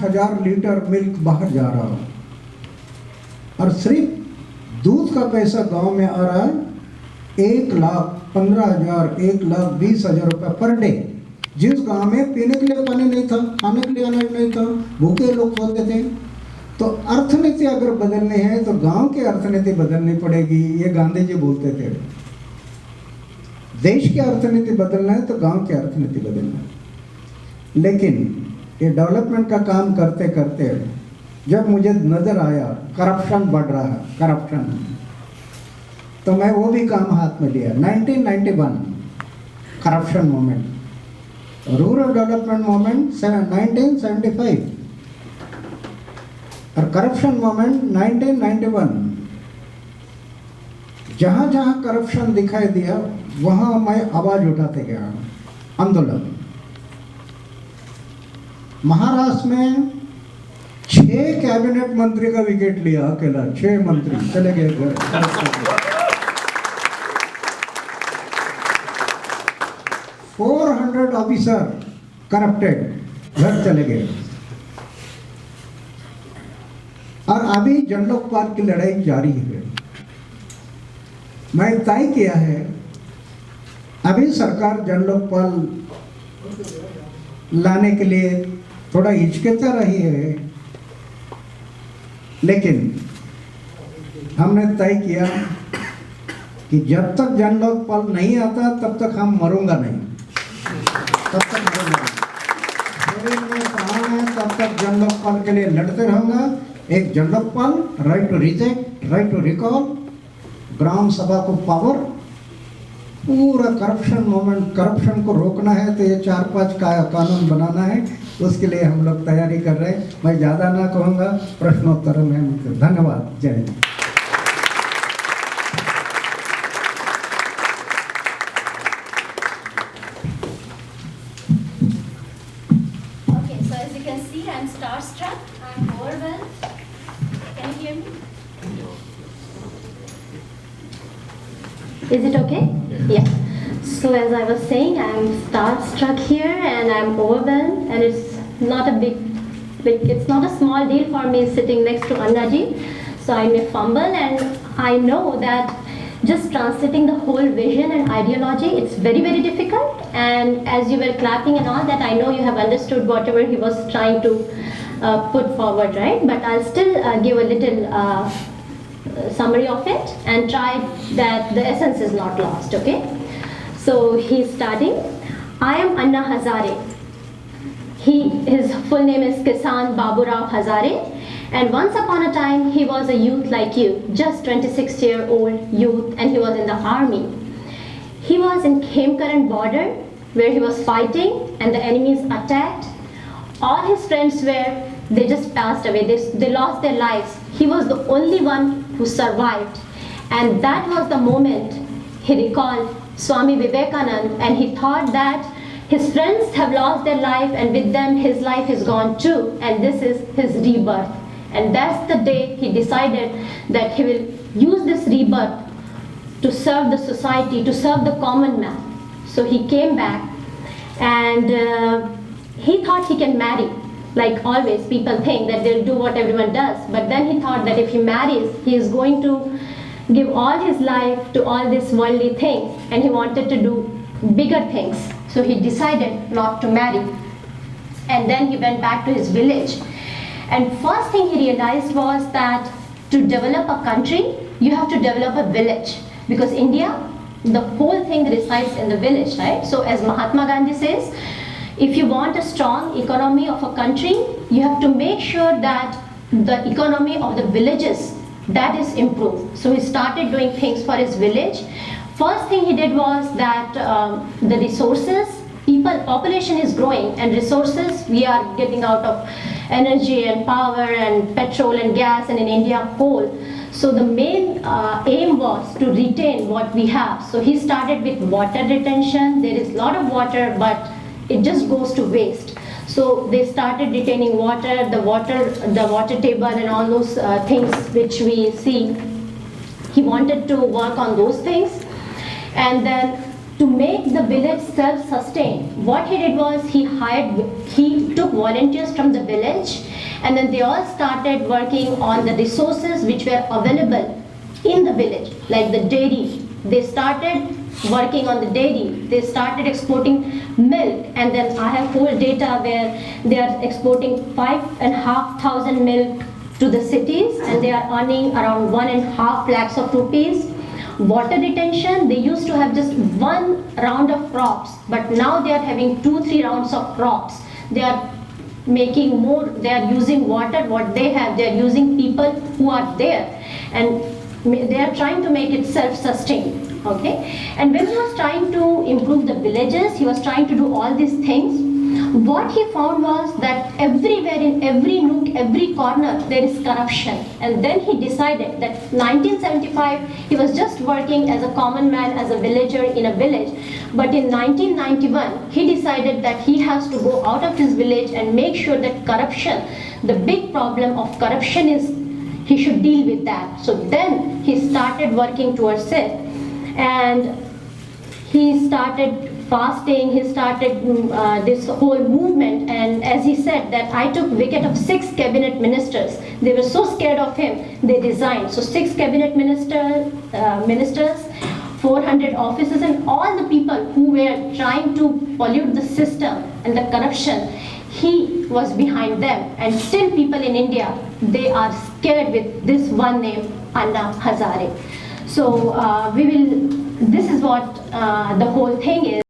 5,000 litre milk बाहर जा रहा हो और सिर्फ दूध का पैसा गांव में आ रहा है 1,15,000, 1,20,000 रुपये पर डे। जिस गांव में पीने के लिए पानी नहीं था, खाने के लिए अनाज नहीं था, भूखे लोग सोते थे। तो अर्थनीति अगर बदलनी है तो गांव की अर्थनीति बदलनी पड़ेगी, ये गांधी जी बोलते थे। देश की अर्थनीति बदलना है तो गांव की अर्थनीति बदलना है। लेकिन ये डेवलपमेंट का काम करते करते जब मुझे नज़र आया करप्शन बढ़ रहा है, करप्शन, तो मैं वो भी काम हाथ में लिया। 1991 corruption movement, rural development movement 1975 और करप्शन मूवमेंट 1991। जहाँ जहाँ करप्शन दिखाई दिया वहाँ मैं आवाज उठाते गया, आंदोलन। महाराष्ट्र में 6 कैबिनेट मंत्री का विकेट लिया अकेला, 6 मंत्री चले गए घर। 400 ऑफिसर करप्टेड, घर चले गए। और अभी जन लोकपाल की लड़ाई जारी है। मैं तय किया है, अभी सरकार जन लोकपाल लाने के लिए थोड़ा हिचकिचा रही है, लेकिन हमने तय किया कि जब तक जन लोकपाल नहीं आता तब तक हम मरूंगा नहीं, तब तक मरूंगा नहीं। तब तक जन लोकपाल के लिए लड़ते रहूंगा। एक Jan Lokpal, right to reject, right to recall, gram sabha को पावर, पूरा करप्शन मूवमेंट, करप्शन को रोकना है तो ये 4-5 कानून बनाना है, उसके लिए हम लोग तैयारी कर रहे हैं। मैं ज़्यादा ना कहूँगा, प्रश्नोत्तर में धन्यवाद। जय Hind. Okay, so as you can see, I'm starstruck, I'm overwhelmed. Can you hear me? Is it okay? Yeah. So as I was saying, I'm starstruck here and I'm overwhelmed, and it's not a big, it's not a small deal for me sitting next to Annaji. So I may fumble, and I know that just translating the whole vision and ideology, it's very, very difficult. And as you were clapping and all that, I know you have understood whatever he was trying to put forward, right? But I'll still give a little summary of it and try that the essence is not lost, okay? So he's starting. I am Anna Hazare. His full name is Kisan Baburao Hazare, and once upon a time he was a youth like you, just 26-year-old youth, and he was in the army. He was in Khemkaran border where he was fighting and the enemies attacked. All his friends they just passed away, they lost their lives. He was the only one who survived, and that was the moment he recalled Swami Vivekananda, and he thought that his friends have lost their life, and with them his life is gone too, and this is his rebirth. And that's the day he decided that he will use this rebirth to serve the society, to serve the common man. So he came back, and he thought he can marry. Like always, people think that they'll do what everyone does, but then he thought that if he marries, he is going to give all his life to all these worldly things, and he wanted to do bigger things. So he decided not to marry, and then he went back to his village. And first thing he realized was that to develop a country, you have to develop a village, because India, the whole thing resides in the village, right? So as Mahatma Gandhi says, if you want a strong economy of a country, you have to make sure that the economy of the villages, that is improved. So he started doing things for his village. First thing he did was that the resources, population is growing, and resources, we are getting out of energy and power and petrol and gas, and in India coal. So the main aim was to retain what we have. So he started with water retention. There is a lot of water, but it just goes to waste. So they started retaining water, the water table and all those things which we see. He wanted to work on those things. And then to make the village self-sustained, what he did was he took volunteers from the village, And then they all started working on the resources which were available in the village, like the dairy. They started working on the dairy. They started exporting milk, and then I have whole data where they are exporting 5,500 milk to the cities, and they are earning around 1.5 lakhs of rupees. Water retention, they used to have just one round of crops, but now they are having 2-3 rounds of crops. They are making more, they are using water, what they have, they are using people who are there, and they are trying to make it self-sustained. Okay, and when he was trying to improve the villages, he was trying to do all these things. What he found was that everywhere, in every nook, every corner, there is corruption. And then he decided that 1975, he was just working as a common man, as a villager in a village. But in 1991, he decided that he has to go out of his village and make sure that corruption, the big problem of corruption is, he should deal with that. So then he started working towards it. And he started fasting, he started this whole movement, and as he said that I took wicket of 6 cabinet ministers. They were so scared of him, they resigned. So 6 cabinet ministers, 400 officers, and all the people who were trying to pollute the system and the corruption, he was behind them. And still people in India, they are scared with this one name, Anna Hazare. So this is what the whole thing is.